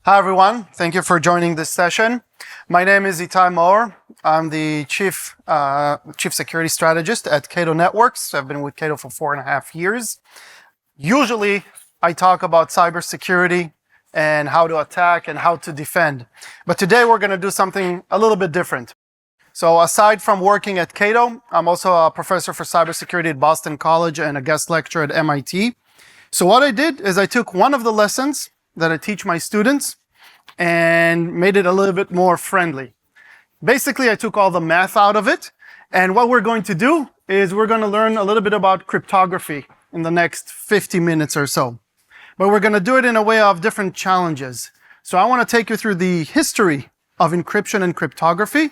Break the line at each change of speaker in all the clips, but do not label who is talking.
Hi everyone, thank you for joining this session. My name is Etay Maor. I'm the chief security strategist at Cato Networks. I've been with Cato for 4.5 years. Usually I talk about cybersecurity and how to attack and how to defend. But today we're going to do something a little bit different. So aside from working at Cato, I'm also a professor for cybersecurity at Boston College and a guest lecturer at MIT. So what I did is I took one of the lessons that I teach my students and made it a little bit more friendly. Basically, I took all the math out of it, and what we're going to do is we're going to learn a little bit about cryptography in the next 50 minutes or so. But we're going to do it in a way of different challenges. So I want to take you through the history of encryption and cryptography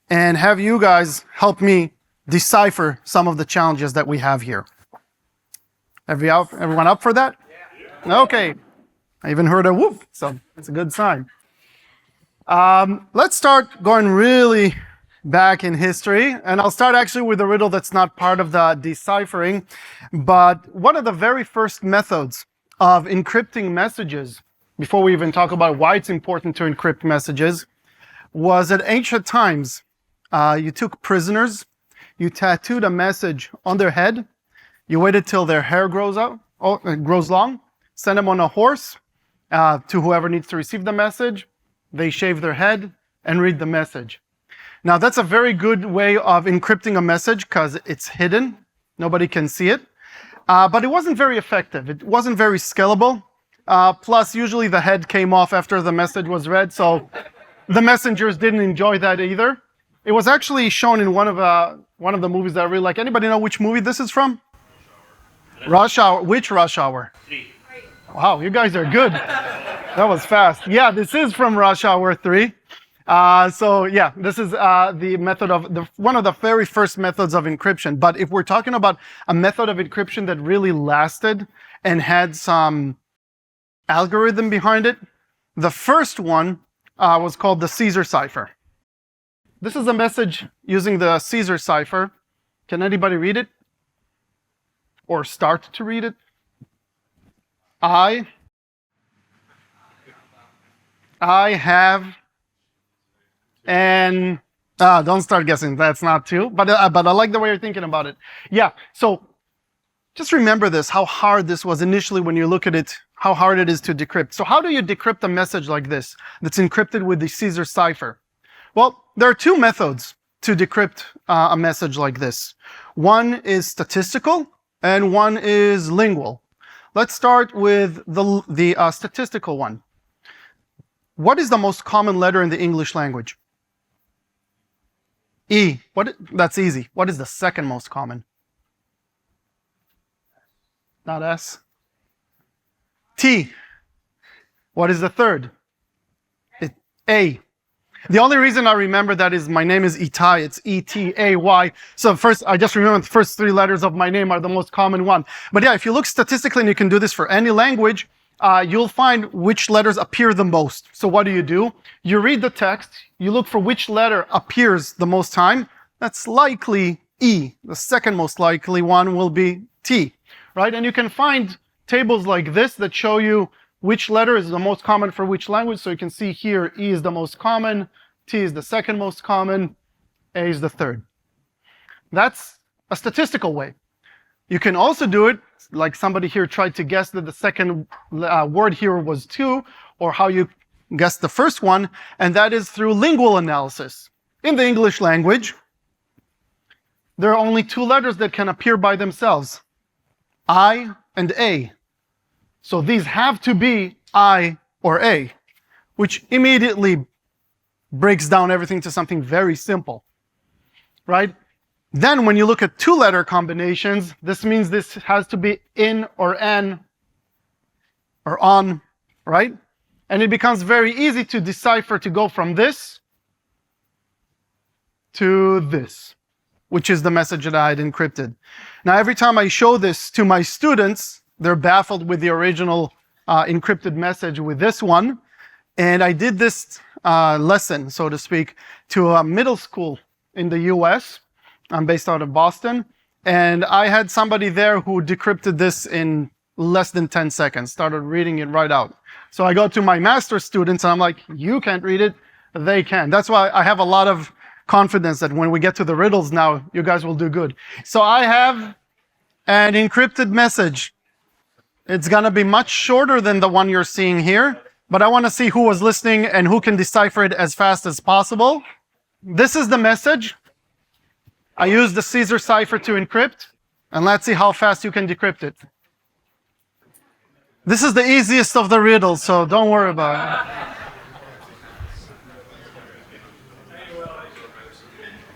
and have you guys help me decipher some of the challenges that we have here. Everyone up for that? Yeah. Okay. I even heard a whoop, so that's a good sign. Let's start going really back in history, and I'll start actually with a riddle that's not part of the deciphering, but one of the very first methods of encrypting messages, before we even talk about why it's important to encrypt messages, was at ancient times. You took prisoners, you tattooed a message on their head, you waited till their hair grows long, send them on a horse, to whoever needs to receive the message. They shave their head and read the message. Now that's a very good way of encrypting a message because it's hidden. Nobody can see it. But it wasn't very effective. It wasn't very scalable. Plus, usually the head came off after the message was read, so the messengers didn't enjoy that either. It was actually shown in one of the movies that I really like. Anybody know which movie this is from? Rush Hour. Which Rush Hour? 3. Wow, you guys are good. That was fast. Yeah, this is from Rush Hour 3. So yeah, this is the method of one of the very first methods of encryption. But if we're talking about a method of encryption that really lasted and had some algorithm behind it, the first one was called the Caesar Cipher. This is a message using the Caesar Cipher. Can anybody read it? Or start to read it? I have, and don't start guessing. That's not two. But I like the way you're thinking about it. Yeah. So just remember this: how hard this was initially when you look at it. How hard it is to decrypt. So how do you decrypt a message like this that's encrypted with the Caesar Cipher? Well, there are two methods to decrypt a message like this. One is statistical, and one is lingual. Let's start with the statistical one. What is the most common letter in the English language? E. That's easy. What is the second most common? Not S. T. What is the third? A. The only reason I remember that is my name is Etay. It's E-T-A-Y. So first, I just remember the first 3 letters of my name are the most common one. But yeah, if you look statistically, and you can do this for any language, you'll find which letters appear the most. So what do? You read the text, you look for which letter appears the most time. That's likely E. The second most likely one will be T, right? And you can find tables like this that show you which letter is the most common for which language. So you can see here, E is the most common, T is the second most common, A is the third. That's a statistical way. You can also do it, like somebody here tried to guess that the second word here was 2, or how you guessed the first one, and that is through lingual analysis. In the English language, there are only 2 letters that can appear by themselves, I and A. So these have to be I or A, which immediately breaks down everything to something very simple, right? Then when you look at 2-letter combinations, this means this has to be in or N or on, right? And it becomes very easy to decipher to go from this to this, which is the message that I had encrypted. Now, every time I show this to my students, they're baffled with the original encrypted message with this one. And I did this lesson, so to speak, to a middle school in the US. I'm based out of Boston. And I had somebody there who decrypted this in less than 10 seconds, started reading it right out. So I go to my master students and I'm like, you can't read it, they can. That's why I have a lot of confidence that when we get to the riddles now, you guys will do good. So I have an encrypted message. It's gonna be much shorter than the one you're seeing here, but I wanna see who was listening and who can decipher it as fast as possible. This is the message. I use the Caesar cipher to encrypt, and let's see how fast you can decrypt it. This is the easiest of the riddles, so don't worry about it.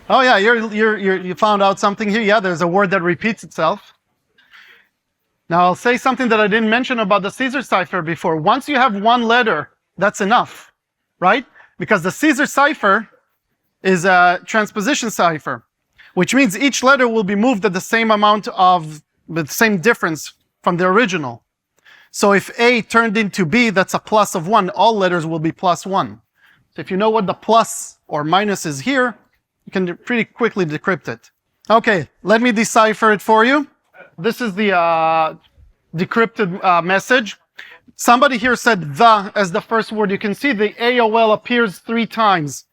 Oh yeah, you found out something here. Yeah, there's a word that repeats itself. Now I'll say something that I didn't mention about the Caesar cipher before. Once you have one letter, that's enough, right? Because the Caesar cipher is a transposition cipher, which means each letter will be moved at the same amount of, the same difference from the original. So if A turned into B, that's a plus of 1. All letters will be plus 1. So if you know what the plus or minus is here, you can pretty quickly decrypt it. Okay, let me decipher it for you. This is the decrypted message. Somebody here said the as the first word. You can see the AOL appears 3 times.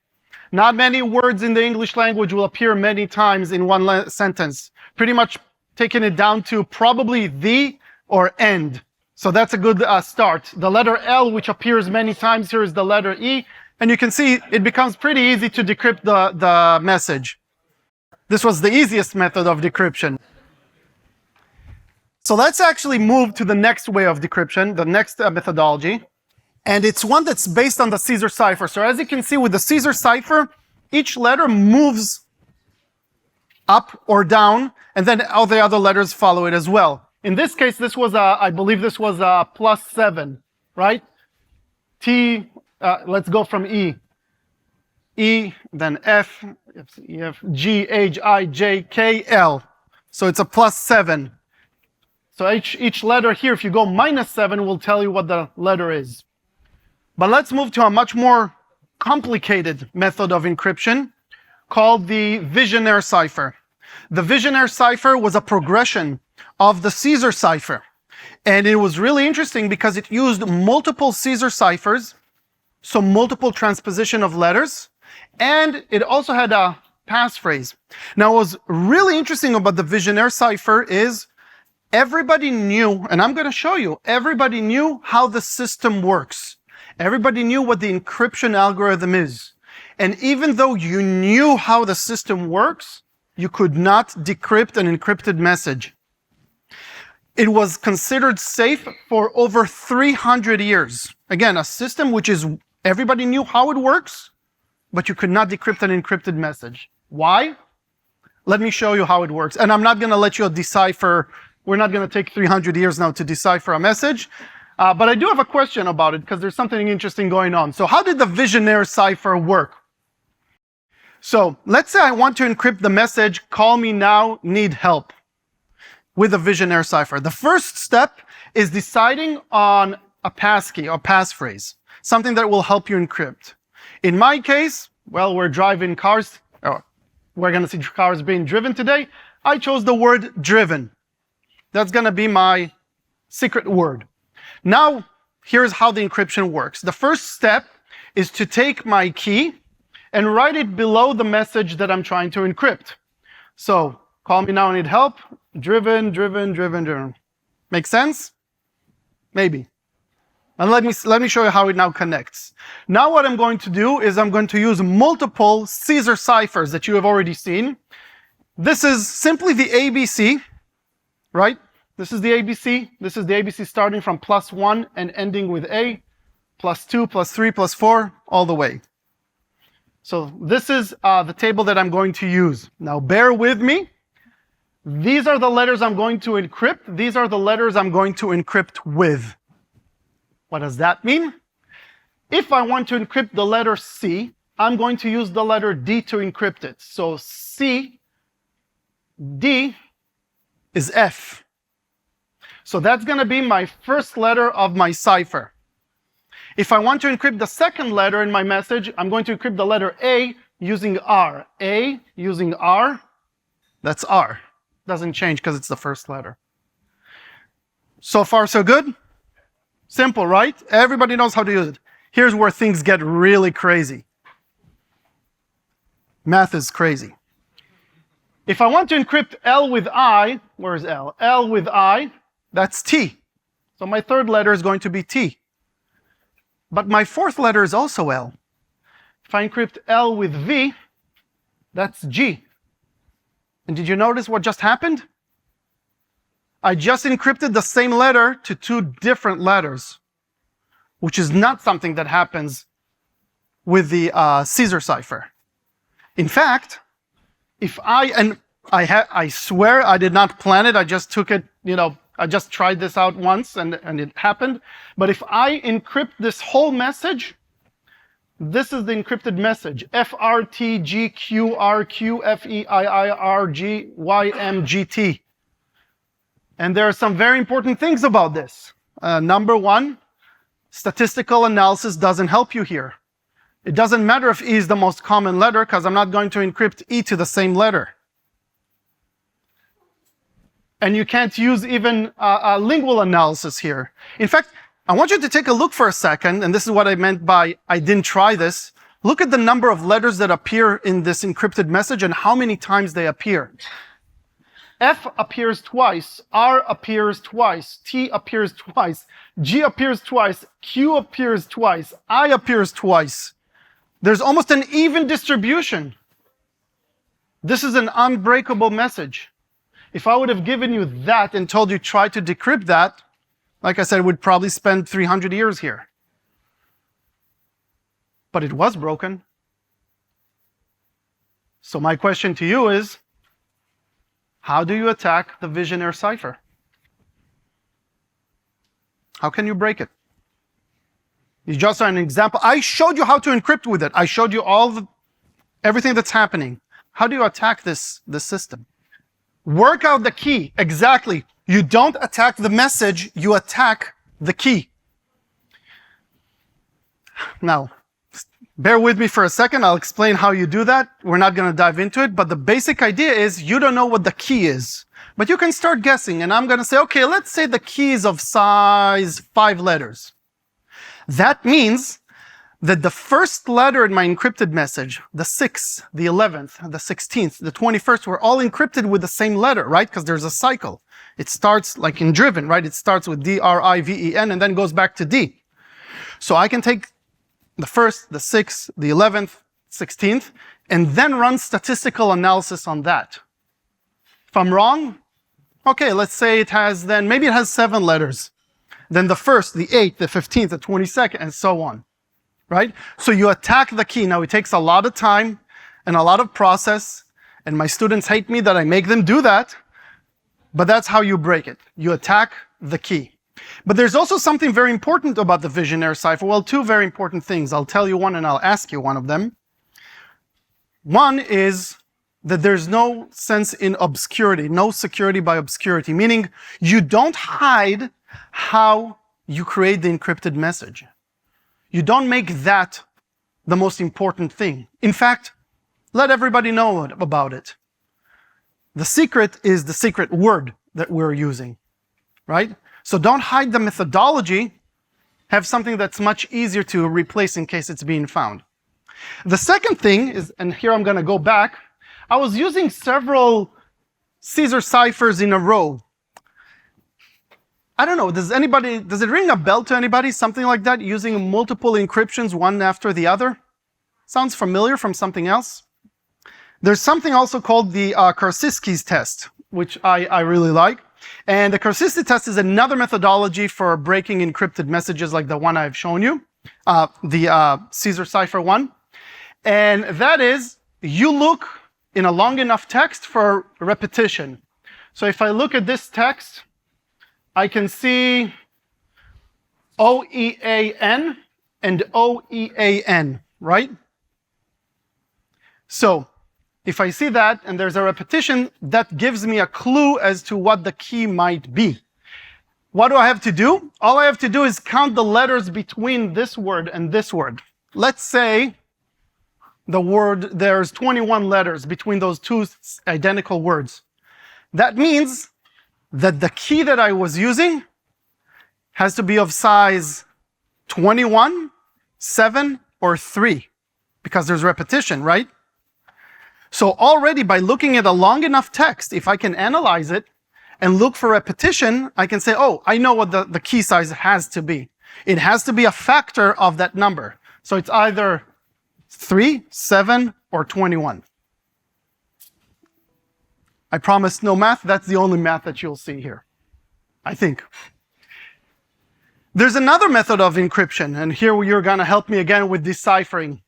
Not many words in the English language will appear many times in one sentence. Pretty much taking it down to probably the or and. So that's a good start. The letter L, which appears many times here, is the letter E. And you can see it becomes pretty easy to decrypt the message. This was the easiest method of decryption. So let's actually move to the next way of decryption, the next methodology. And it's one that's based on the Caesar cipher. So as you can see with the Caesar cipher, each letter moves up or down, and then all the other letters follow it as well. In this case, this was I believe this was +7, right? T, let's go from E. E, then F, G, H, I, J, K, L. So it's a +7. So each letter here, if you go -7, will tell you what the letter is. But let's move to a much more complicated method of encryption called the Vigenère cipher. The Vigenère cipher was a progression of the Caesar cipher. And it was really interesting because it used multiple Caesar ciphers, so multiple transposition of letters, and it also had a passphrase. Now, what was really interesting about the Vigenère cipher is everybody knew, and I'm going to show you, everybody knew how the system works. Everybody knew what the encryption algorithm is. And even though you knew how the system works, you could not decrypt an encrypted message. It was considered safe for over 300 years. Again, a system which is, everybody knew how it works, but you could not decrypt an encrypted message. Why? Let me show you how it works. And I'm not going to let you decipher, we're not going to take 300 years now to decipher a message. But I do have a question about it because there's something interesting going on. So how did the Vigenère cipher work? So let's say I want to encrypt the message, call me now, need help, with the Vigenère cipher. The first step is deciding on a passkey or passphrase, something that will help you encrypt. In my case, well, we're driving cars, or we're going to see cars being driven today. I chose the word driven. That's going to be my secret word. Now, here's how the encryption works. The first step is to take my key and write it below the message that I'm trying to encrypt. So, call me now, I need help. Driven, driven, driven, driven. Make sense? Maybe. And let me show you how it now connects. Now what I'm going to do is I'm going to use multiple Caesar ciphers that you have already seen. This is simply the ABC, right? This is the ABC. This is the ABC starting from +1 and ending with A, +2, +3, +4, all the way. So this is the table that I'm going to use. Now bear with me. These are the letters I'm going to encrypt. These are the letters I'm going to encrypt with. What does that mean? If I want to encrypt the letter C, I'm going to use the letter D to encrypt it. So C, D is F. So that's going to be my first letter of my cipher. If I want to encrypt the second letter in my message, I'm going to encrypt the letter A using R. A using R, that's R. Doesn't change because it's the first letter. So far, so good? Simple, right? Everybody knows how to use it. Here's where things get really crazy. Math is crazy. If I want to encrypt L with I, where's L? L with I, that's T. So my third letter is going to be T. But my fourth letter is also L. If I encrypt L with V, that's G. And did you notice what just happened? I just encrypted the same letter to two different letters, which is not something that happens with the Caesar cipher. In fact, if I swear I did not plan it, I just took it, I just tried this out once and it happened. But if I encrypt this whole message, this is the encrypted message. FRTGQRQFEIIRGYMGT. And there are some very important things about this. Number one, statistical analysis doesn't help you here. It doesn't matter if E is the most common letter, because I'm not going to encrypt E to the same letter. And you can't use even lingual analysis here. In fact, I want you to take a look for a second, and this is what I meant by I didn't try this. Look at the number of letters that appear in this encrypted message and how many times they appear. F appears twice, R appears twice, T appears twice, G appears twice, Q appears twice, I appears twice. There's almost an even distribution. This is an unbreakable message. If I would have given you that and told you try to decrypt that, like I said, we'd probably spend 300 years here. But it was broken. So my question to you is, how do you attack the Vigenère cipher? How can you break it? You just saw an example. I showed you how to encrypt with it. I showed you everything that's happening. How do you attack this system? Work out the key. Exactly. You don't attack the message, you attack the key. Now, bear with me for a second. I'll explain how you do that. We're not going to dive into it, but the basic idea is you don't know what the key is. But you can start guessing, and I'm going to say, okay, let's say the key is of size 5 letters. That means that the first letter in my encrypted message, the 6th, the 11th, the 16th, the 21st, were all encrypted with the same letter, right? Because there's a cycle. It starts like in Driven, right? It starts with D-R-I-V-E-N and then goes back to D. So I can take the 1st, the 6th, the 11th, 16th, and then run statistical analysis on that. If I'm wrong, okay, let's say maybe it has 7 letters. Then the 1st, the 8th, the 15th, the 22nd, and so on. Right? So you attack the key. Now it takes a lot of time and a lot of process, and my students hate me that I make them do that, but that's how you break it. You attack the key. But there's also something very important about the Vigenère cipher. Well, 2 very important things. I'll tell you one and I'll ask you one of them. One is that there's no sense in obscurity, no security by obscurity, meaning you don't hide how you create the encrypted message. You don't make that the most important thing. In fact, let everybody know about it. The secret is the secret word that we're using, right? So don't hide the methodology. Have something that's much easier to replace in case it's being found. The second thing is, and here I'm going to go back, I was using several Caesar ciphers in a row. I don't know, does it ring a bell to anybody, something like that, using multiple encryptions one after the other? Sounds familiar from something else? There's something also called the Karsiski's test, which I really like. And the Karsiski test is another methodology for breaking encrypted messages like the one I've shown you, the Caesar cipher one. And that is, you look in a long enough text for repetition. So if I look at this text, I can see OEAN and OEAN, right? So if I see that and there's a repetition, that gives me a clue as to what the key might be. What do I have to do? All I have to do is count the letters between this word and this word. Let's say there's 21 letters between those 2 identical words. That means that the key that I was using has to be of size 21, 7, or 3, because there's repetition, right? So already by looking at a long enough text, if I can analyze it and look for repetition, I can say, oh, I know what the key size has to be. It has to be a factor of that number. So it's either 3, 7, or 21. I promise no math. That's the only math that you'll see here, I think. There's another method of encryption, and here you're going to help me again with deciphering.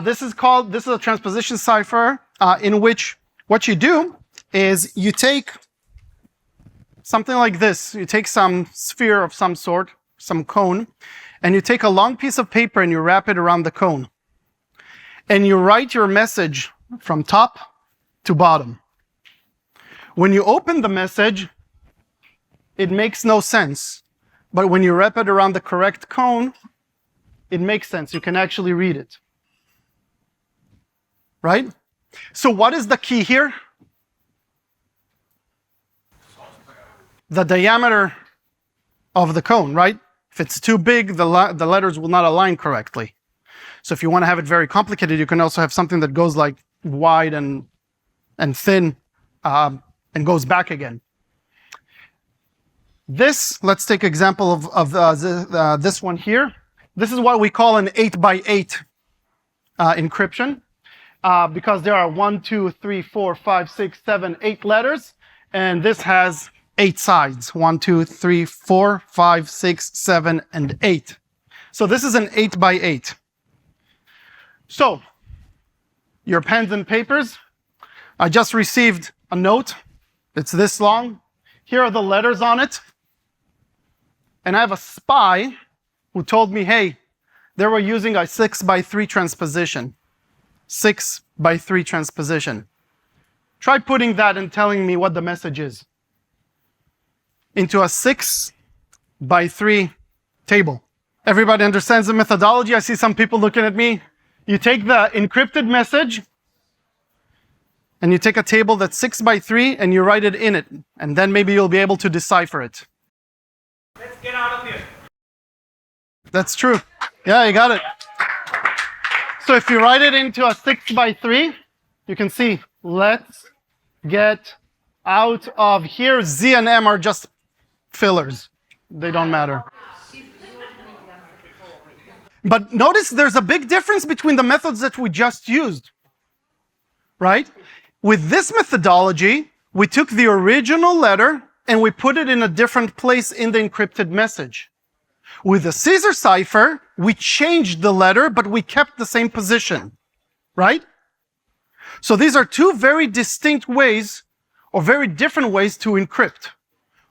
This is a transposition cipher in which what you do is you take something like this. You take some sphere of some sort, some cone, and you take a long piece of paper and you wrap it around the cone. And you write your message from top to bottom. When you open the message, it makes no sense. But when you wrap it around the correct cone, it makes sense. You can actually read it. Right? So what is the key here? The diameter of the cone, right? If it's too big, the letters will not align correctly. So if you want to have it very complicated, you can also have something that goes like wide and thin and goes back again. This, let's take example of this one here. This is what we call an 8x8 encryption because there are 1, 2, 3, 4, 5, 6, 7, 8 letters, and this has 8 sides. 1, 2, 3, 4, 5, 6, 7, and 8. So this is an 8x8. So, your pens and papers. I just received a note. It's this long. Here are the letters on it. And I have a spy who told me, hey, they were using a 6x3 transposition. 6x3 transposition. Try putting that and telling me what the message is into a 6x3 table. Everybody understands the methodology? I see some people looking at me. You take the encrypted message, and you take a table that's 6x3, and you write it in it. And then maybe you'll be able to decipher it.
Let's get out of here.
That's true. Yeah, you got it. So if you write it into a 6x3, you can see, let's get out of here. Z and M are just fillers. They don't matter. But notice there's a big difference between the methods that we just used, right? With this methodology, we took the original letter and we put it in a different place in the encrypted message. With the Caesar cipher, we changed the letter, but we kept the same position, right? So these are two very distinct ways, or very different ways to encrypt.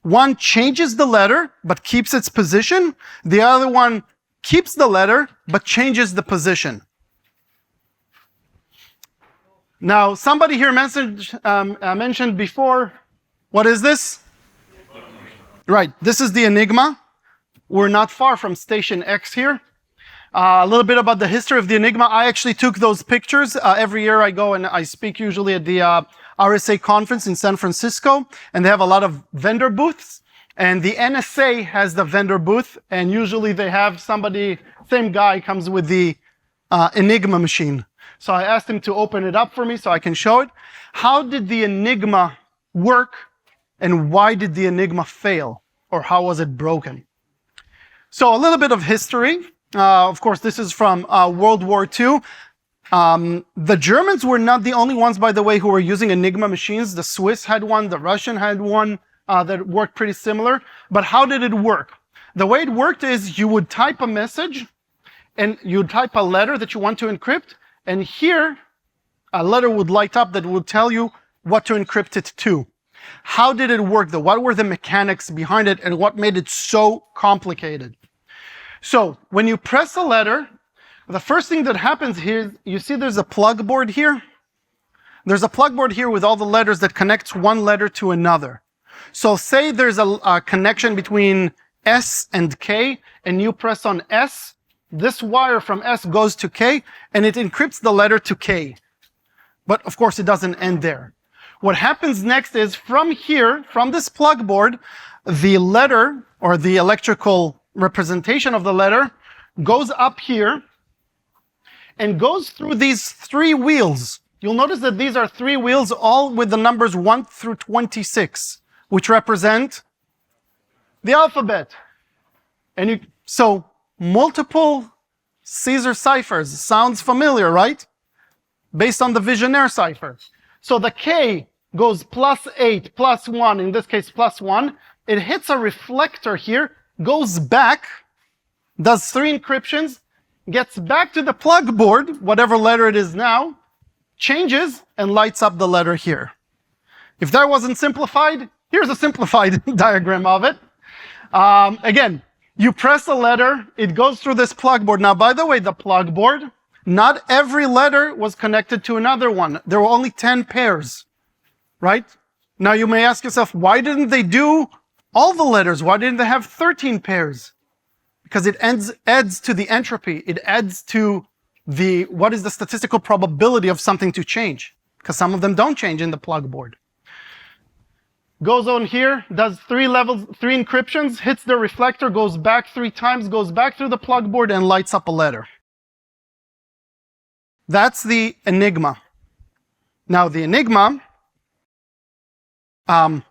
One changes the letter, but keeps its position. The other one keeps the letter, but changes the position. Now, somebody here mentioned before, what is this? Right, this is the Enigma. We're not far from Station X here. A little bit about the history of the Enigma. I actually took those pictures. Every year I go and I speak usually at the RSA conference in San Francisco, and they have a lot of vendor booths. And the NSA has the vendor booth, and usually they have somebody, same guy comes with the Enigma machine. So I asked him to open it up for me so I can show it. How did the Enigma work, and why did the Enigma fail? Or how was it broken? So a little bit of history. Of course, this is from World War II. The Germans were not the only ones, by the way, who were using Enigma machines. The Swiss had one, the Russian had one that worked pretty similar. But how did it work? The way it worked is you would type a message, and you'd type a letter that you want to encrypt, and here a letter would light up that would tell you what to encrypt it to. How did it work, though? What were the mechanics behind it, and what made it so complicated? So when you press a letter, the first thing that happens here, you see there's a plug board here? There's a plug board here with all the letters that connects one letter to another. So say there's a connection between S and K, and you press on S, this wire from S goes to K, and it encrypts the letter to K. But of course, it doesn't end there. What happens next is from here, from this plug board, the letter or the electrical representation of the letter goes up here and goes through these three wheels. You'll notice that these are three wheels, all with the numbers 1 through 26, which represent the alphabet. And so multiple Caesar ciphers sounds familiar, right? Based on the Vigenère cipher. So the K goes +8, +1, in this case +1. It hits a reflector here, goes back, does 3 encryptions, gets back to the plug board, whatever letter it is now, changes, and lights up the letter here. If that wasn't simplified, here's a simplified diagram of it. Again, you press a letter, it goes through this plug board. Now, by the way, the plug board, not every letter was connected to another one. There were only 10 pairs, right? Now, you may ask yourself, why didn't they do all the letters? Why didn't they have 13 pairs? Because it adds to the entropy. It adds to what is the statistical probability of something to change? Because some of them don't change in the plug board. Goes on here, does 3 encryptions, hits the reflector, goes back 3 times, goes back through the plug board, and lights up a letter. That's the Enigma. Now, the Enigma,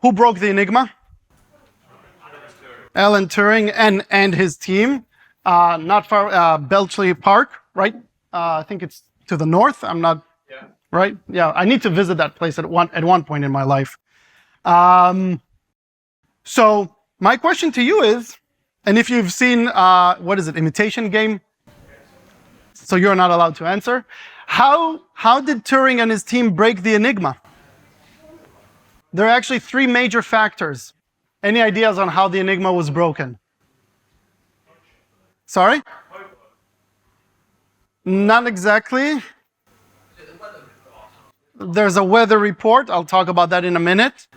who broke the Enigma? Alan Turing and his team, not far, Bletchley Park, right? I think it's to the north. I'm not, right? Yeah, I need to visit that place at one point in my life. So my question to you is, and if you've seen, what is it, Imitation Game? So you're not allowed to answer. How did Turing and his team break the Enigma? There are actually 3 major factors. Any ideas on how the Enigma was broken? Sorry? Not exactly. There's a weather report. I'll talk about that in a minute.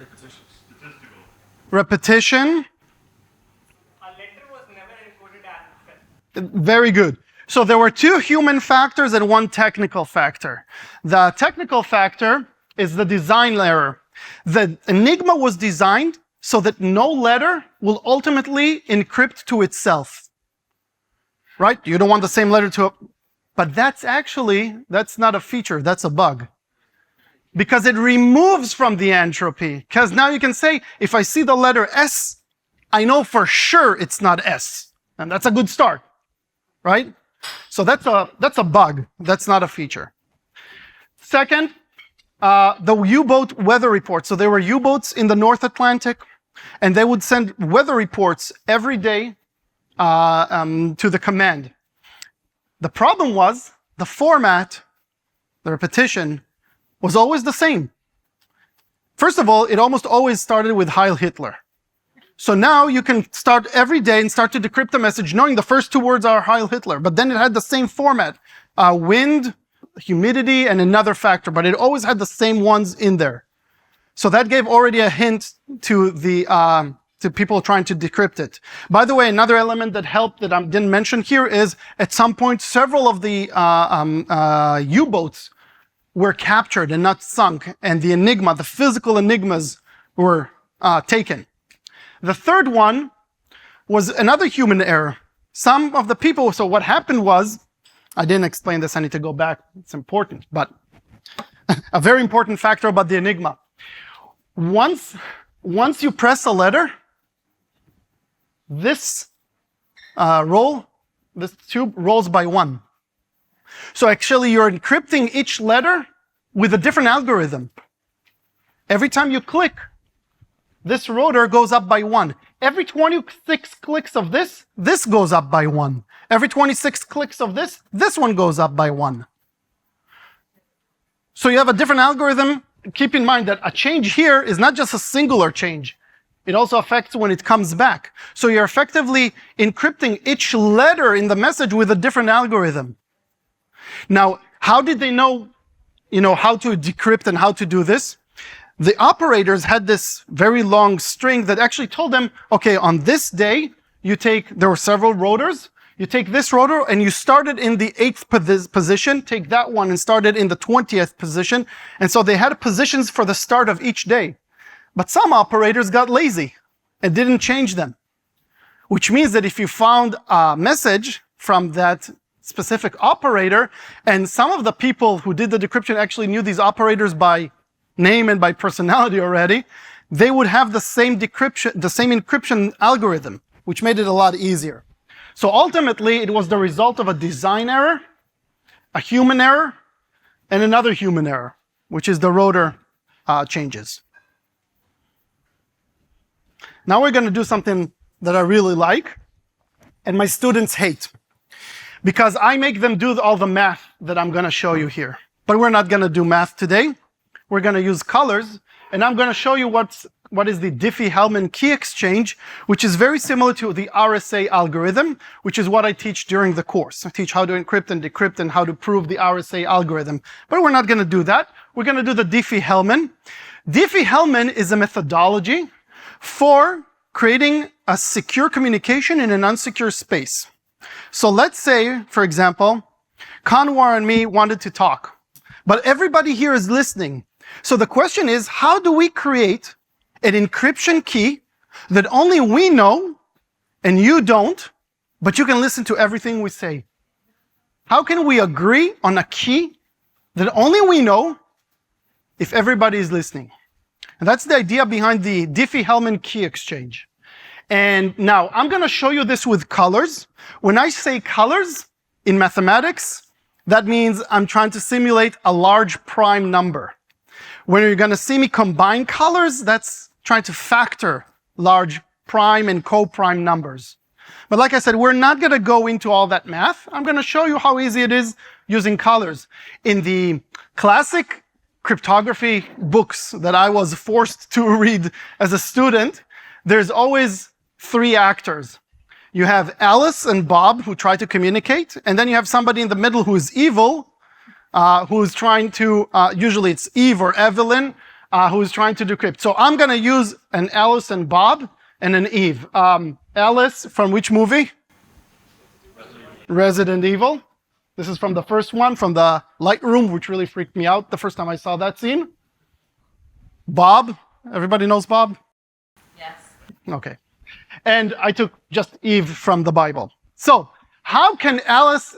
Repetition.
A letter was never encoded as effect.
Very good. So there were 2 human factors and 1 technical factor. The technical factor is the design error. The Enigma was designed so that no letter will ultimately encrypt to itself. Right? You don't want the same letter to... But that's not a feature, that's a bug. Because it removes from the entropy. Because now you can say, if I see the letter S, I know for sure it's not S. And that's a good start, right? So that's a bug, that's not a feature. Second, the U-boat weather report. So there were U-boats in the North Atlantic, and they would send weather reports every day to the command. The problem was the format, the repetition, was always the same. First of all, it almost always started with Heil Hitler. So now you can start every day and start to decrypt a message knowing the first 2 words are Heil Hitler, but then it had the same format, wind, humidity, and another factor, but it always had the same ones in there. So that gave already a hint to to people trying to decrypt it. By the way, another element that helped that I didn't mention here is at some point several of the U-boats were captured and not sunk, and the Enigma, the physical Enigmas, were taken. The third one was another human error. Some of the people, so what happened was, I didn't explain this, I need to go back, it's important, but a very important factor about the Enigma. Once you press a letter, this tube rolls by 1. So actually you're encrypting each letter with a different algorithm. Every time you click, this rotor goes up by 1. Every 26 clicks of this goes up by 1. Every 26 clicks of this one goes up by 1. So you have a different algorithm. Keep in mind that a change here is not just a singular change. It also affects when it comes back. So you're effectively encrypting each letter in the message with a different algorithm. Now, how did they know, how to decrypt and how to do this? The operators had this very long string that actually told them, okay, on this day, there were several rotors. You take this rotor and you start it in the 8th position, take that one and start it in the 20th position. And so they had positions for the start of each day. But some operators got lazy and didn't change them. which means that if you found a message from that specific operator, and some of the people who did the decryption actually knew these operators by name and by personality already, they would have the same decryption, the same encryption algorithm, which made it a lot easier. So ultimately, it was the result of a design error, a human error, and another human error, which is the rotor changes. Now we're going to do something that I really like, and my students hate, because I make them do all the math that I'm going to show you here. But we're not going to do math today. We're going to use colors, and I'm going to show you what is the Diffie-Hellman key exchange, which is very similar to the RSA algorithm, which is what I teach during the course. I teach how to encrypt and decrypt and how to prove the RSA algorithm. But we're not going to do that. We're going to do the Diffie-Hellman. Diffie-Hellman is a methodology for creating a secure communication in an unsecure space. So let's say, for example, Kanwar and me wanted to talk, but everybody here is listening. So the question is, how do we create an encryption key that only we know and you don't, but you can listen to everything we say? How can we agree on a key that only we know if everybody is listening? And that's the idea behind the Diffie-Hellman key exchange. And now I'm going to show you this with colors. When I say colors in mathematics, that means I'm trying to simulate a large prime number. When you're going to see me combine colors, that's trying to factor large prime and co-prime numbers. But like I said, we're not going to go into all that math. I'm going to show you how easy it is using colors. In the classic cryptography books that I was forced to read as a student, there's always three actors. You have Alice and Bob who try to communicate, and then you have somebody in the middle who is evil, who's trying to, usually it's Eve or Evelyn, who's trying to decrypt. So I'm going to use an Alice and Bob and an Eve. Alice, from which movie? Resident Evil. This is from the first one, from the light room, which really freaked me out the first time I saw that scene. Bob, everybody knows Bob?
Yes.
Okay. And I took just Eve from the Bible. So how can Alice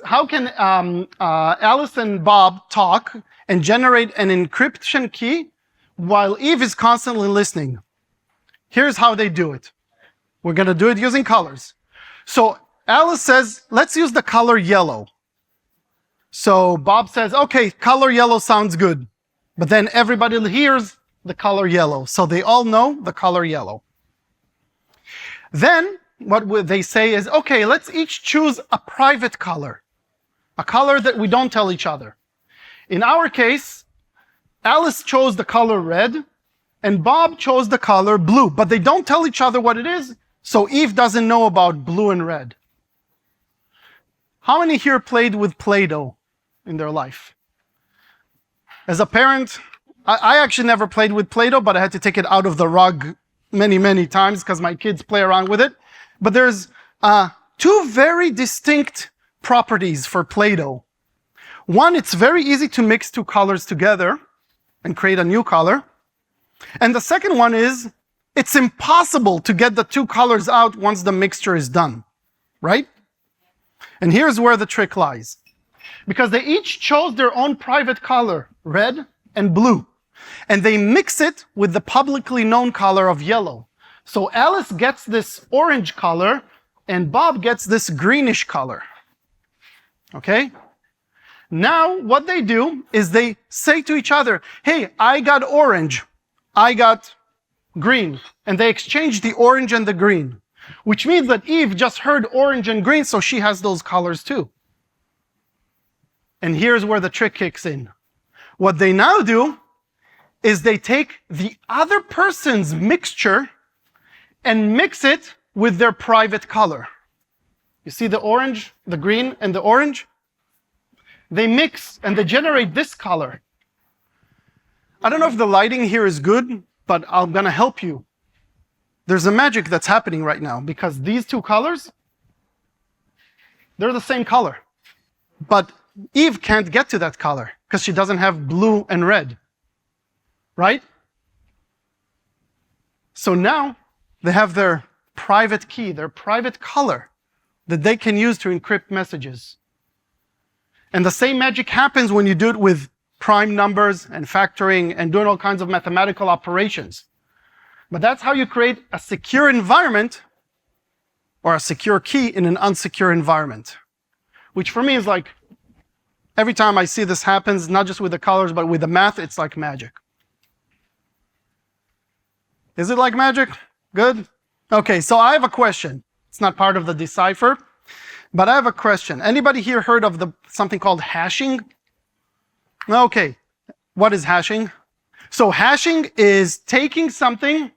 and Bob talk and generate an encryption key while Eve is constantly listening? Here's how they do it. We're going to do it using colors. So Alice says, let's use the color yellow. So Bob says, okay, color yellow sounds good. But then everybody hears the color yellow. So they all know the color yellow. Then what they say is, okay, let's each choose a private color. A color that we don't tell each other. In our case, Alice chose the color red and Bob chose the color blue. But they don't tell each other what it is. So Eve doesn't know about blue and red. How many here played with Play-Doh in their life? As a parent, I actually never played with Play-Doh, but I had to take it out of the rug many, many times because my kids play around with it. But there's two very distinct properties for Play-Doh. One, it's very easy to mix two colors together and create a new color. And the second one is, it's impossible to get the two colors out once the mixture is done, right? And here's where the trick lies. Because they each chose their own private color, red and blue. And they mix it with the publicly known color of yellow. So Alice gets this orange color, and Bob gets this greenish color. Okay? Now, what they do is they say to each other, hey, I got orange, I got green. And they exchange the orange and the green. Which means that Eve just heard orange and green, so she has those colors too. And here's where the trick kicks in. What they now do is they take the other person's mixture and mix it with their private color. You see the orange, the green, and the orange? They mix and they generate this color. I don't know if the lighting here is good, but I'm going to help you. There's a magic that's happening right now because these two colors, they're the same color. But Eve can't get to that color because she doesn't have blue and red. Right? So now they have their private key, their private color that they can use to encrypt messages. And the same magic happens when you do it with prime numbers and factoring and doing all kinds of mathematical operations. But that's how you create a secure environment or a secure key in an unsecure environment, which for me is like, every time I see this happens, not just with the colors, but with the math, it's like magic. Is it like magic? Good? Okay, so I have a question. It's not part of the Decipher, but I have a question. Anybody here heard of something called hashing? Okay, what is hashing? So hashing is taking something,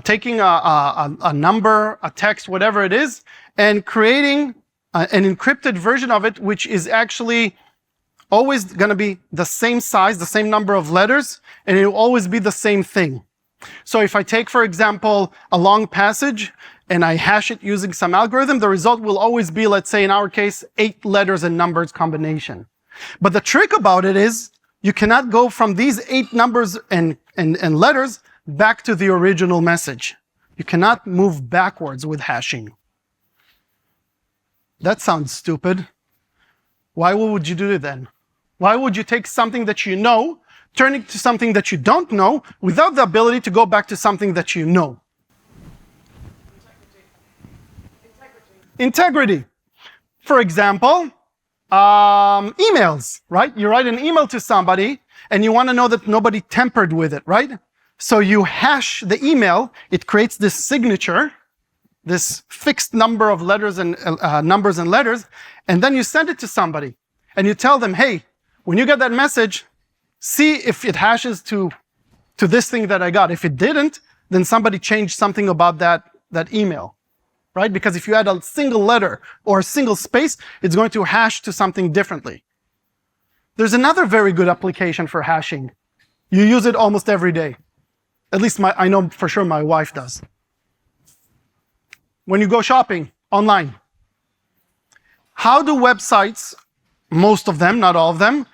taking a number, a text, whatever it is, and creating an encrypted version of it, which is actually always going to be the same size, the same number of letters, and it will always be the same thing. So if I take, for example, a long passage and I hash it using some algorithm, the result will always be, let's say in our case, 8 letters and numbers combination. But the trick about it is you cannot go from these 8 numbers and letters back to the original message. You cannot move backwards with hashing. That sounds stupid. Why would you do it then? Why would you take something that you know, turn it to something that you don't know, without the ability to go back to something that you know? Integrity. For example, emails, right? You write an email to somebody and you want to know that nobody tampered with it, right? So you hash the email, it creates this signature, this fixed number of letters and numbers and letters, and then you send it to somebody and you tell them, hey, when you get that message, see if it hashes to this thing that I got. If it didn't, then somebody changed something about that email, right? Because if you add a single letter or a single space, it's going to hash to something differently. There's another very good application for hashing. You use it almost every day. At least I know for sure my wife does. When you go shopping online, how do websites, most of them, not all of them,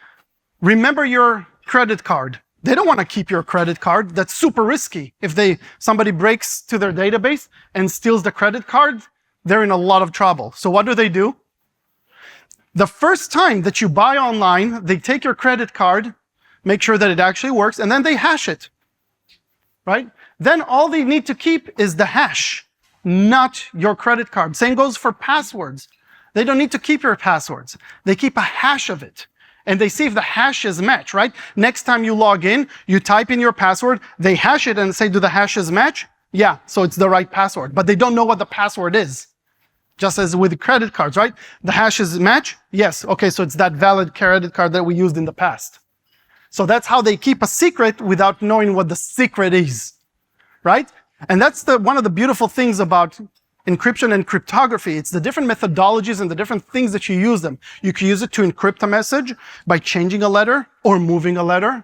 remember your credit card? They don't want to keep your credit card. That's super risky. If somebody breaks to their database and steals the credit card, they're in a lot of trouble. So what do? The first time that you buy online, they take your credit card, make sure that it actually works, and then they hash it, right? Then all they need to keep is the hash, not your credit card. Same goes for passwords. They don't need to keep your passwords. They keep a hash of it. And they see if the hashes match, right? Next time you log in, you type in your password, they hash it and say, do the hashes match? Yeah, so it's the right password. But they don't know what the password is. Just as with credit cards, right? The hashes match? Yes, okay, so it's that valid credit card that we used in the past. So that's how they keep a secret without knowing what the secret is, right? And that's one of the beautiful things about encryption and cryptography. It's the different methodologies and the different things that you use them. You can use it to encrypt a message by changing a letter or moving a letter.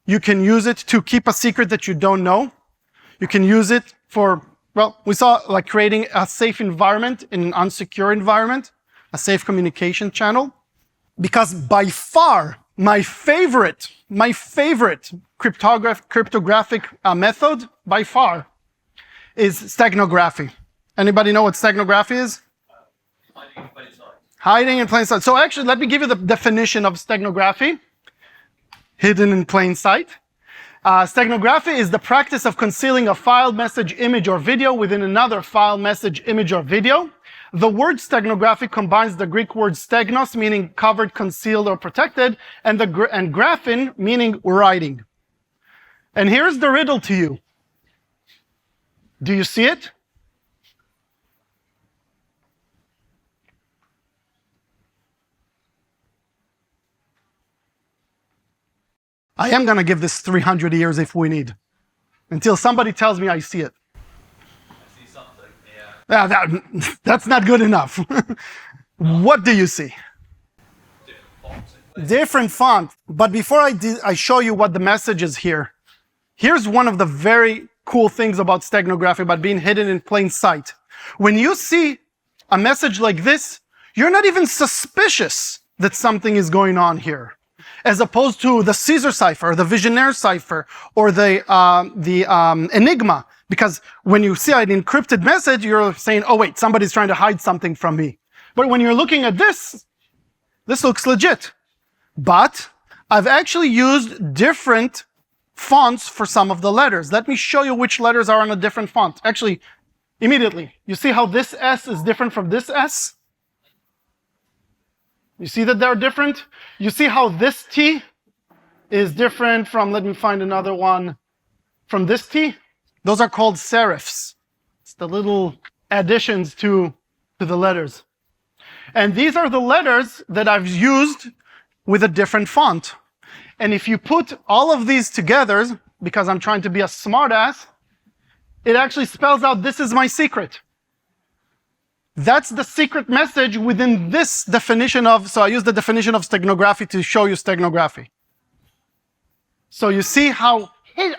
You can use it to keep a secret that you don't know. You can use it for, well, we saw like creating a safe environment in an unsecure environment, a safe communication channel. Because by far, my favorite cryptographic method, by far, is steganography. Anybody know what steganography is?
Hiding in plain sight.
Hiding in plain sight. So actually, let me give you the definition of steganography. Hidden in plain sight. Steganography is the practice of concealing a file, message, image, or video within another file, message, image, or video. The word steganography combines the Greek word stegnos, meaning covered, concealed, or protected, and graphin, meaning writing. And here's the riddle to you. Do you see it? I am going to give this 300 years if we need, until somebody tells me I see it.
I see something, yeah.
That's not good enough. What do you see?
Different fonts.
Different font. But before I show you what the message is here, here's one of the very cool things about steganography, about being hidden in plain sight. When you see a message like this, you're not even suspicious that something is going on here. as opposed to the Caesar cipher, or the Vigenère cipher, or the Enigma. Because when you see an encrypted message, you're saying, oh wait, somebody's trying to hide something from me. But when you're looking at this looks legit. But I've actually used different fonts for some of the letters. Let me show you which letters are on a different font. Actually, immediately, you see how this S is different from this S? You see that they're different? You see how this T is different from, let me find another one, from this T? Those are called serifs. It's the little additions to the letters. And these are the letters that I've used with a different font. And if you put all of these together, because I'm trying to be a smartass, it actually spells out, this is my secret. That's the secret message within this definition of, so I use the definition of steganography to show you steganography. So you see how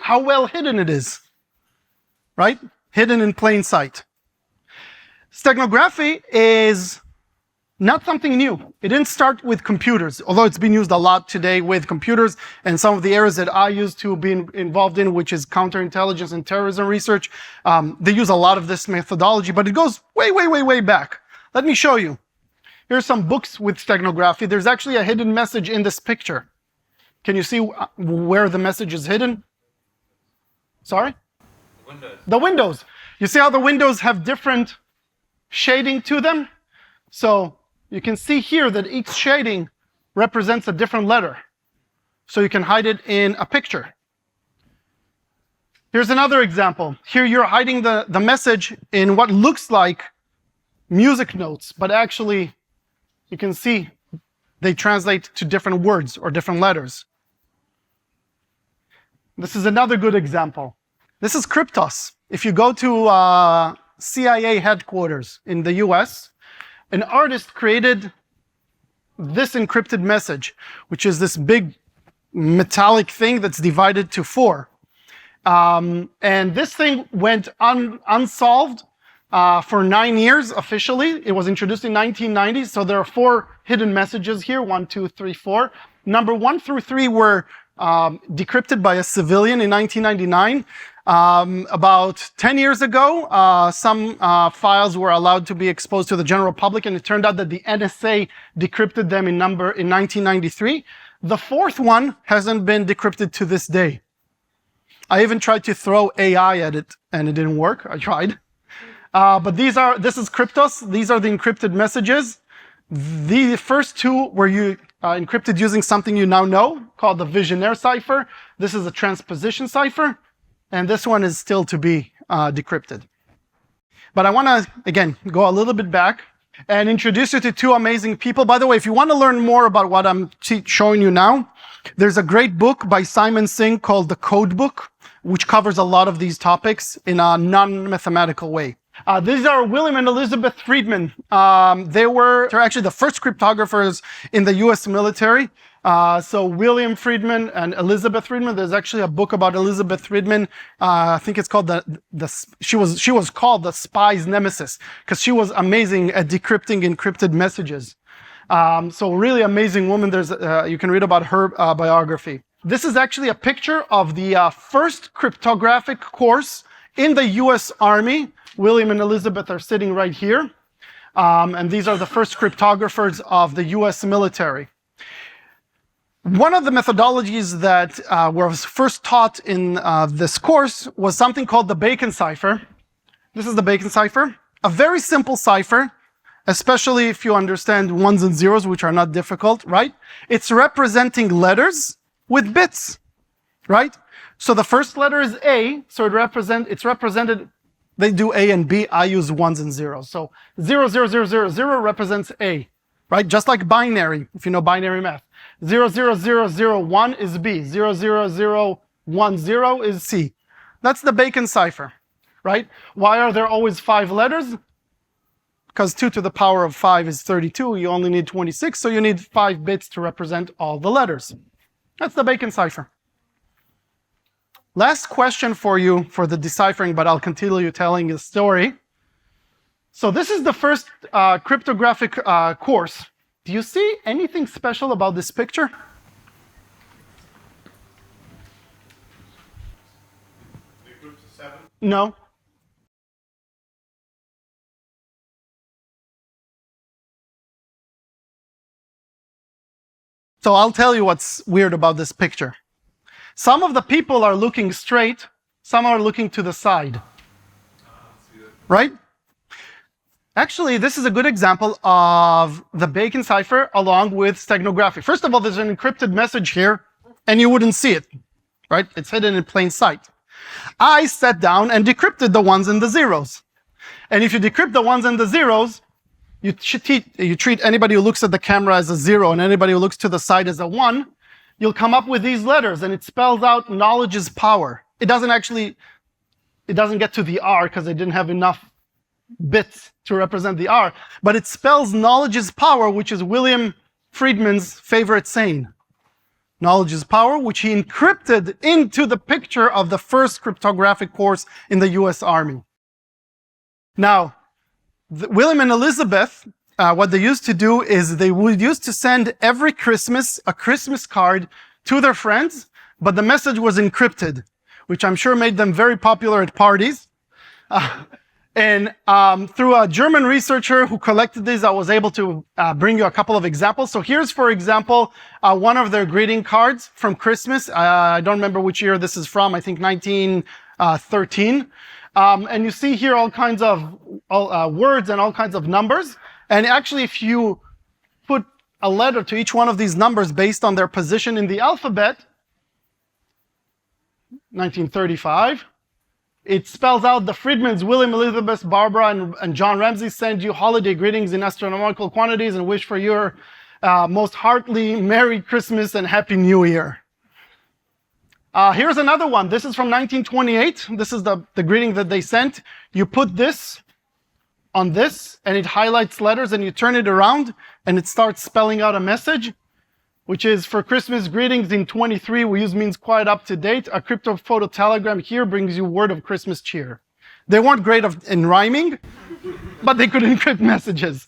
well hidden it is, right? Hidden in plain sight. Steganography is not something new. It didn't start with computers, although it's been used a lot today with computers, and some of the areas that I used to be involved in, which is counterintelligence and terrorism research, they use a lot of this methodology, but it goes way, way, way, way back. Let me show you. Here's some books with steganography. There's actually a hidden message in this picture. Can you see where the message is hidden? Sorry?
Windows.
The windows. You see how the windows have different shading to them? So you can see here that each shading represents a different letter. So you can hide it in a picture. Here's another example. Here you're hiding the message in what looks like music notes, but actually you can see they translate to different words or different letters. This is another good example. This is Kryptos. If you go to CIA headquarters in the US, an artist created this encrypted message, which is this big metallic thing that's divided to 4. And this thing went unsolved for 9 years officially. It was introduced in 1990, so there are 4 hidden messages here, 1, 2, 3, 4. Number 1 through 3 were decrypted by a civilian in 1999. About 10 years ago, some files were allowed to be exposed to the general public, and it turned out that the NSA decrypted them in 1993. The 4th one hasn't been decrypted to this day. I even tried to throw AI at it, and it didn't work. I tried. But this is Kryptos. These are the encrypted messages. The first 2 were encrypted using something you now know, called the Vigenère cipher. This is a transposition cipher. And this one is still to be decrypted. But I want to, again, go a little bit back and introduce you to 2 amazing people. By the way, if you want to learn more about what I'm showing you now, there's a great book by Simon Singh called The Code Book, which covers a lot of these topics in a non-mathematical way. These are William and Elizabeth Friedman. They're actually the first cryptographers in the US military. So William Friedman and Elizabeth Friedman. There's actually a book about Elizabeth Friedman. I think it's called she was called the spy's nemesis because she was amazing at decrypting encrypted messages. So really amazing woman. You can read about her biography. This is actually a picture of the first cryptographic course in the US Army. William and Elizabeth are sitting right here. And these are the first cryptographers of the US military. One of the methodologies that was first taught in this course was something called the Bacon cipher. This is the Bacon cipher, a very simple cipher, especially if you understand 1s and 0s, which are not difficult, right? It's representing letters with bits, right? So the first letter is A, so it's represented, they do A and B, I use 1s and 0s. So 0, 0, 0, 0, 0 represents A, right? Just like binary, if you know binary math. 0, 0, 0, 0, 1 is B. 0, 0, 0, 1, 0 is C. That's the Bacon cipher, right? Why are there always 5 letters? Because 2 to the power of 5 is 32. You only need 26, so you need 5 bits to represent all the letters. That's the Bacon cipher. Last question for you for the deciphering, but I'll continue telling the story. So this is the first cryptographic course. Do you see anything special about this picture? No. So I'll tell you what's weird about this picture. Some of the people are looking straight, some are looking to the side. Right? Actually, this is a good example of the Bacon cipher along with steganography. First of all, there's an encrypted message here, and you wouldn't see it, right? It's hidden in plain sight. I sat down and decrypted the ones and the zeros. And if you decrypt the ones and the zeros, you treat anybody who looks at the camera as a 0 and anybody who looks to the side as a 1, you'll come up with these letters, and it spells out knowledge is power. It doesn't get to the R because they didn't have enough bits to represent the R, but it spells knowledge is power, which is William Friedman's favorite saying. Knowledge is power, which he encrypted into the picture of the first cryptographic course in the US Army. Now, William and Elizabeth, what they used to do is they would used to send every Christmas a Christmas card to their friends, but the message was encrypted, which I'm sure made them very popular at parties. And through a German researcher who collected these, I was able to bring you a couple of examples. So here's, for example, one of their greeting cards from Christmas. I don't remember which year this is from, I think 1913. And you see here all kinds of words and all kinds of numbers. And actually, if you put a letter to each one of these numbers based on their position in the alphabet, 1935, it spells out the Friedmans, William, Elizabeth, Barbara, and John Ramsey send you holiday greetings in astronomical quantities and wish for your most heartily Merry Christmas and Happy New Year. Here's another one. This is from 1928. This is the greeting that they sent. You put this on this, and it highlights letters, and you turn it around, and it starts spelling out a message, which is for Christmas greetings in 23, we use means quite up to date. A crypto photo telegram here brings you word of Christmas cheer. They weren't great in rhyming, but they could encrypt messages.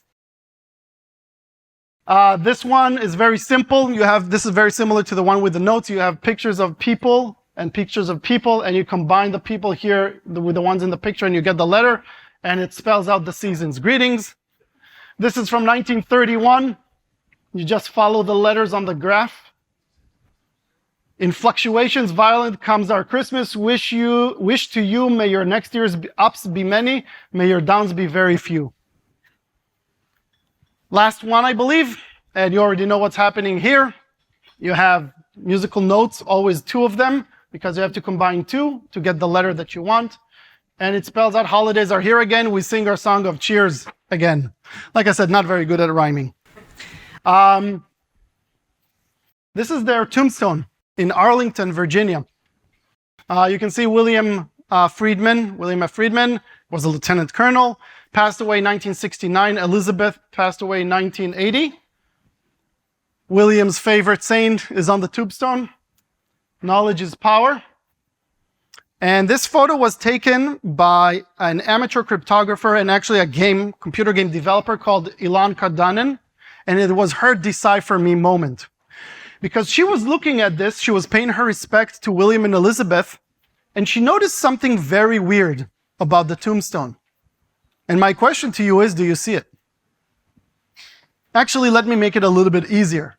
This one is very simple. This is very similar to the one with the notes. You have pictures of people, and you combine the people here with the ones in the picture, and you get the letter, and it spells out the season's greetings. This is from 1931. You just follow the letters on the graph. In fluctuations violent comes our Christmas. Wish to you, may your next year's ups be many, may your downs be very few. Last one, I believe, and you already know what's happening here. You have musical notes, always 2 of them, because you have to combine 2 to get the letter that you want. And it spells out holidays are here again. We sing our song of cheers again. Like I said, not very good at rhyming. This is their tombstone in Arlington, Virginia. You can see William Friedman. William F. Friedman was a lieutenant colonel, passed away in 1969. Elizabeth passed away in 1980. William's favorite saying is on the tombstone. Knowledge is power. And this photo was taken by an amateur cryptographer and actually a computer game developer called Ilonka Dunnan. And it was her Decipher me moment. Because she was looking at this, she was paying her respect to William and Elizabeth, and she noticed something very weird about the tombstone. And my question to you is, do you see it? Actually, let me make it a little bit easier.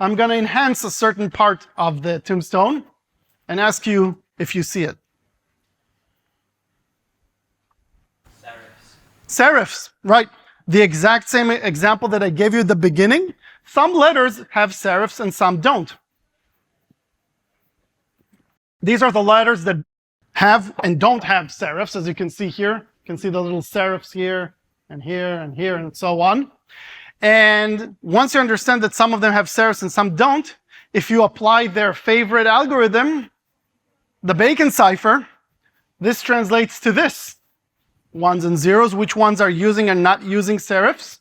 I'm going to enhance a certain part of the tombstone and ask you if you see it. Serifs, right. The exact same example that I gave you at the beginning. Some letters have serifs and some don't. These are the letters that have and don't have serifs, as you can see here. You can see the little serifs here, and here, and here, and so on. And once you understand that some of them have serifs and some don't, if you apply their favorite algorithm, the Bacon cipher, this translates to this. 1s and 0s, which ones are using and not using serifs.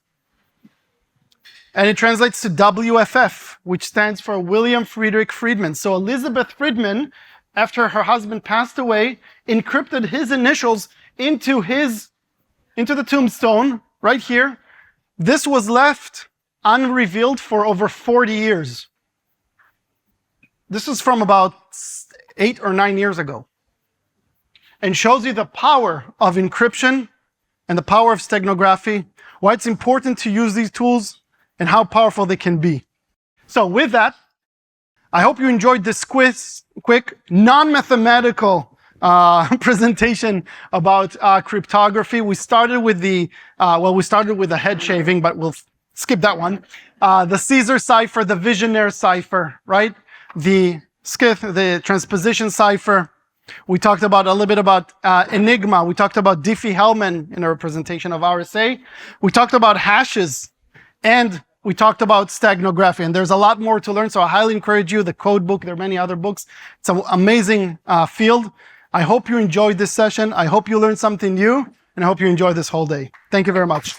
And it translates to WFF, which stands for William Friedrich Friedman. So Elizabeth Friedman, after her husband passed away, encrypted his initials into the tombstone right here. This was left unrevealed for over 40 years. This is from about 8 or 9 years ago. and shows you the power of encryption and the power of steganography, why it's important to use these tools, and how powerful they can be. So with that, I hope you enjoyed this quick, non-mathematical presentation about cryptography. We started with the head shaving, but we'll skip that one. The Caesar cipher, the Vigenère cipher, right? The transposition cipher. We talked about a little bit about Enigma. We talked about Diffie Hellman in a representation of RSA. We talked about hashes, and we talked about steganography. And there's a lot more to learn, so I highly encourage you. The code book, there are many other books. It's an amazing field. I hope you enjoyed this session. I hope you learned something new, and I hope you enjoy this whole day. Thank you very much.